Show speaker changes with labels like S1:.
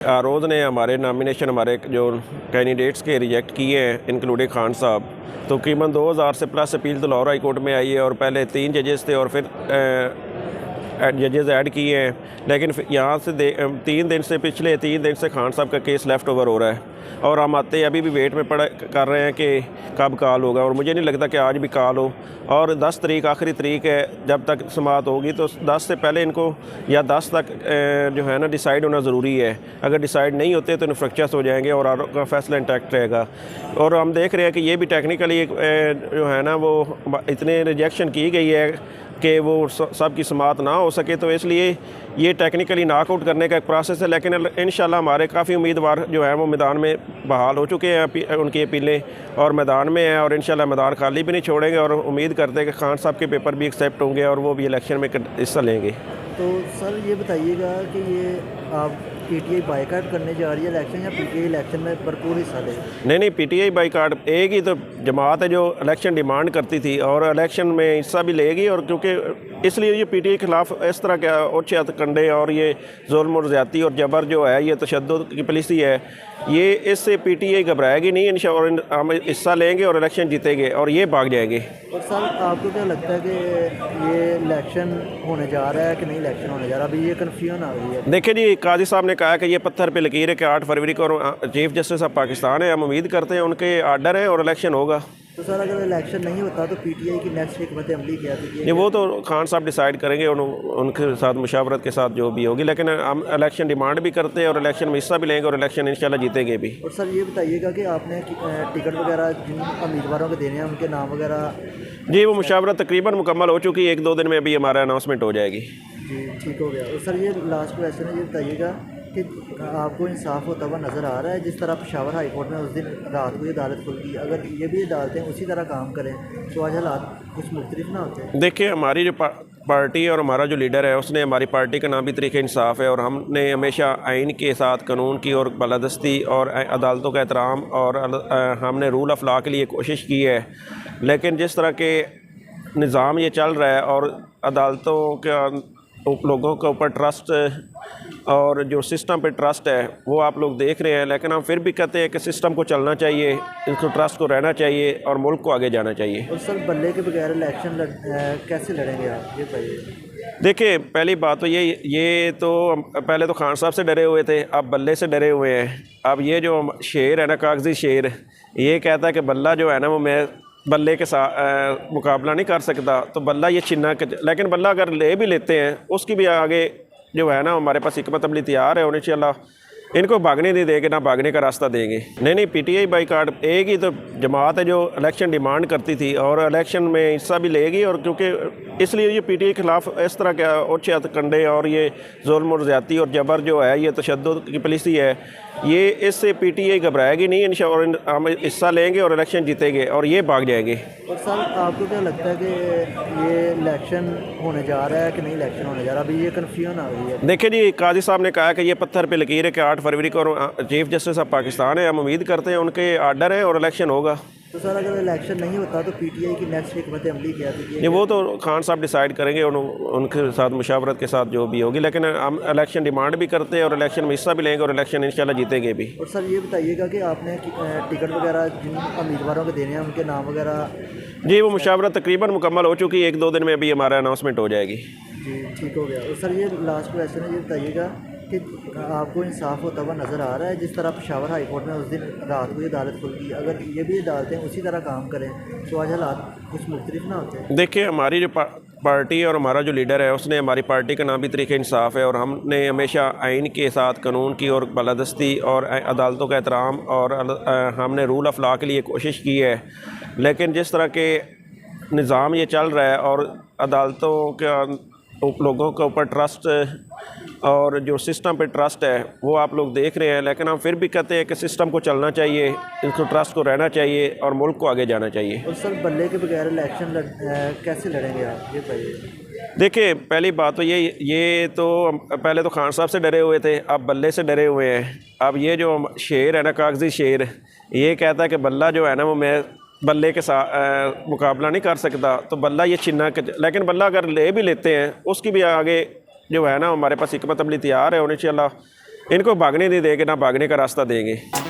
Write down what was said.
S1: रोज़ ने हमारे नामिनेशन हमारे जो कैंडिडेट्स के रिजेक्ट किए हैं इंक्लूडिंग खान साहब, तो तकरीबन 2000 से प्लस अपील तो लाहौर हाई कोर्ट में आई है और पहले 3 जजेस थे और फिर जजेस ऐड किए हैं। लेकिन यहाँ से 3 दिन से पिछले 3 दिन से खान साहब का केस लेफ़्ट ओवर हो रहा है और हम आते अभी भी वेट में कर रहे हैं कि कब कॉल होगा, और मुझे नहीं लगता कि आज भी कॉल हो। और 10 तारीख आखिरी तारीख है जब तक समाअत होगी, तो 10 से पहले इनको या 10 तक जो है ना डिसाइड होना ज़रूरी है। अगर डिसाइड नहीं होते तो इन्फ्रक्चर्स हो जाएंगे और का फैसला इंटैक्ट रहेगा। और हम देख रहे हैं कि ये भी टेक्निकली जो है ना वो इतने रिजेक्शन की गई है कि वो सब की समाअत ना हो सके, तो इसलिए ये टेक्निकली नॉकआउट करने का एक प्रोसेस है। लेकिन इंशाल्लाह हमारे काफ़ी उम्मीदवार जो है वो मैदान में बहाल हो चुके हैं, उनकी अपीलें और मैदान में हैं, और इंशाल्लाह मैदान खाली भी नहीं छोड़ेंगे और उम्मीद करते हैं कि खान साहब के पेपर भी एक्सेप्ट होंगे और वो भी इलेक्शन में हिस्सा लेंगे।
S2: तो सर ये बताइएगा कि ये आप पीटीआई बाइकाट करने जा रही है इलेक्शन, या पीटीआई इलेक्शन में भरपूर हिस्सा ले?
S1: नहीं, पीटीआई बाइकाट एक ही तो जमात है जो इलेक्शन डिमांड करती थी और इलेक्शन में हिस्सा भी लेगी। और क्योंकि इसलिए ये पीटीआई के ख़िलाफ़ इस तरह के ओछे हथकंडे और ये जुल्म और ज़्यादती और जबर जो है, ये तशद्दुद की पॉलिसी है, ये इससे पीटीआई घबराएगी नहीं इंशाअल्लाह, और हम हिस्सा लेंगे और इलेक्शन जीतेंगे और ये भाग जाएंगे।
S2: और सर आपको क्या लगता है कि ये इलेक्शन होने जा रहा है कि नहीं इलेक्शन होने जा रहा है? अभी ये कन्फ्यूजन आ रही है।
S1: देखिए जी, काजी साहब ने कहा कि ये पत्थर पे लकीर है कि 8 फरवरी को चीफ जस्टिस ऑफ पाकिस्तान है, हम उम्मीद करते हैं उनके आर्डर है और इलेक्शन होगा।
S2: तो सर अगर इलेक्शन नहीं होता तो पीटीआई की नेक्स्ट हिकमत अमली क्या थी?
S1: नहीं, वो तो खान साहब डिसाइड करेंगे उनके साथ मुशावरत के साथ जो भी होगी, लेकिन हम इलेक्शन डिमांड भी करते हैं और इलेक्शन में हिस्सा भी लेंगे और इलेक्शन इंशाल्लाह जीतेंगे भी।
S2: और सर ये बताइएगा कि आपने टिकट वगैरह जिन उम्मीदवारों को देने हैं उनके नाम वगैरह?
S1: जी, वो मुशावरत तकरीबन मुकम्मल हो चुकी है, 1-2 दिन में अभी हमारा अनाउंसमेंट हो जाएगी।
S2: जी ठीक हो गया। और सर ये लास्ट क्वेश्चन है, ये बताइएगा कि आपको इंसाफ होता हुआ नज़र आ रहा है? जिस तरह पेशावर हाई कोर्ट में उस दिन रात को ये अदालत खुल गई, अगर ये भी अदालतें उसी तरह काम करें तो आज हालात कुछ मुख्तलिफ ना होते?
S1: देखिए, हमारी जो पार्टी और हमारा जो लीडर है उसने, हमारी पार्टी का नाम भी तरीक़े इंसाफ है और हमने हमेशा आइन के साथ कानून की और बालादस्ती और अदालतों का एहतराम और हमने रूल ऑफ लॉ के लिए कोशिश की है। लेकिन जिस तरह के निज़ाम ये चल रहा है और अदालतों का लोगों के ऊपर ट्रस्ट और जो सिस्टम पे ट्रस्ट है वो आप लोग देख रहे हैं, लेकिन हम फिर भी कहते हैं कि सिस्टम को चलना चाहिए, इसको ट्रस्ट को रहना चाहिए और मुल्क को आगे जाना चाहिए।
S2: और सर बल्ले के बगैर इलेक्शन कैसे लड़ेंगे आप, ये बताइए?
S1: देखिए, पहली बात तो ये तो पहले तो खान साहब से डरे हुए थे, अब बल्ले से डरे हुए हैं। अब ये जो शेर है ना, कागजी शेर, ये कहता है कि बल्ला जो है ना वो मैं बल्ले के साथ मुकाबला नहीं कर सकता, तो बल्ला ये छिन्ना लेकिन बल्ला अगर ले भी लेते हैं उसकी भी आगे जो है ना हमारे पास हिकमत अमली तैयार है और इंशाल्लाह इनको भागने नहीं देंगे, ना भागने का रास्ता देंगे। नहीं, पीटीआई बाइकाट एक ही तो जमात है जो इलेक्शन डिमांड करती थी और इलेक्शन में हिस्सा भी लेगी। और क्योंकि इसलिए ये पीटीआई के ख़िलाफ़ इस तरह के ओछे हथकंडे और ये जुल्म और ज़्यादती और जबर जो है, ये तशद्दुद की पॉलिसी है, ये इससे पीटीआई घबराएगी नहीं इंशाअल्लाह, हम हिस्सा लेंगे और इलेक्शन जीतेंगे और ये भाग जाएंगे।
S2: और सर आपको क्या लगता है कि ये इलेक्शन होने जा रहा है कि नहीं इलेक्शन होने जा रहा है? अभी ये कन्फ्यूजन आ रही है।
S1: देखिए जी, काजी साहब ने कहा कि ये पत्थर पे लकीर है कि 8 फरवरी को चीफ जस्टिस ऑफ पाकिस्तान है, हम उम्मीद करते हैं उनके आर्डर है और इलेक्शन होगा।
S2: तो सर अगर इलेक्शन नहीं होता तो पीटीआई की नेक्स्ट हिकमत अमली क्या थी?
S1: नहीं, वो तो खान साहब डिसाइड करेंगे उनके साथ मुशावरत के साथ जो भी होगी, लेकिन हम इलेक्शन डिमांड भी करते हैं और इलेक्शन में हिस्सा भी लेंगे और इलेक्शन इंशाल्लाह जीतेंगे भी।
S2: और सर ये बताइएगा कि आपने टिकट वगैरह जिन उम्मीदवारों को देने हैं उनके नाम वगैरह?
S1: जी, वो मुशावरत तकरीबन मुकम्मल हो चुकी है, 1-2 दिन में अभी हमारा अनाउंसमेंट हो जाएगी।
S2: जी ठीक हो गया। और सर ये लास्ट क्वेश्चन है, ये बताइएगा कि आपको इंसाफ होता हुआ नज़र आ रहा है? जिस तरह पेशावर हाई कोर्ट में उस दिन रात को ये अदालत खुल गई, अगर ये भी अदालतें उसी तरह काम करें तो आज हालात कुछ मुख्तलिफ ना होते?
S1: देखिए, हमारी जो पार्टी और हमारा जो लीडर है उसने, हमारी पार्टी का नाम भी तरीक़े इंसाफ है और हमने हमेशा आइन के साथ कानून की और बालादस्ती और अदालतों का एहतराम और हमने रूल ऑफ लॉ के लिए कोशिश की है। लेकिन जिस तरह के निज़ाम ये चल रहा है और अदालतों का लोगों के ऊपर ट्रस्ट और जो सिस्टम पे ट्रस्ट है वो आप लोग देख रहे हैं, लेकिन हम फिर भी कहते हैं कि सिस्टम को चलना चाहिए, इसको ट्रस्ट को रहना चाहिए और मुल्क को आगे जाना चाहिए।
S2: और सर बल्ले के बगैर इलेक्शन कैसे लड़ेंगे आप, ये बताइए?
S1: देखिए, पहली बात तो ये तो पहले तो खान साहब से डरे हुए थे, अब बल्ले से डरे हुए हैं। अब ये जो शेर है ना, कागजी शेर, ये कहता है कि बल्ला जो है ना वो मैं बल्ले के साथ मुकाबला नहीं कर सकता, तो बल्ला ये छिन्ना लेकिन बल्ला अगर ले भी लेते हैं उसकी भी आगे जो है ना हमारे पास हिकमत अमली तैयार है और इंशाल्लाह इनको भागने नहीं देंगे, ना भागने का रास्ता देंगे।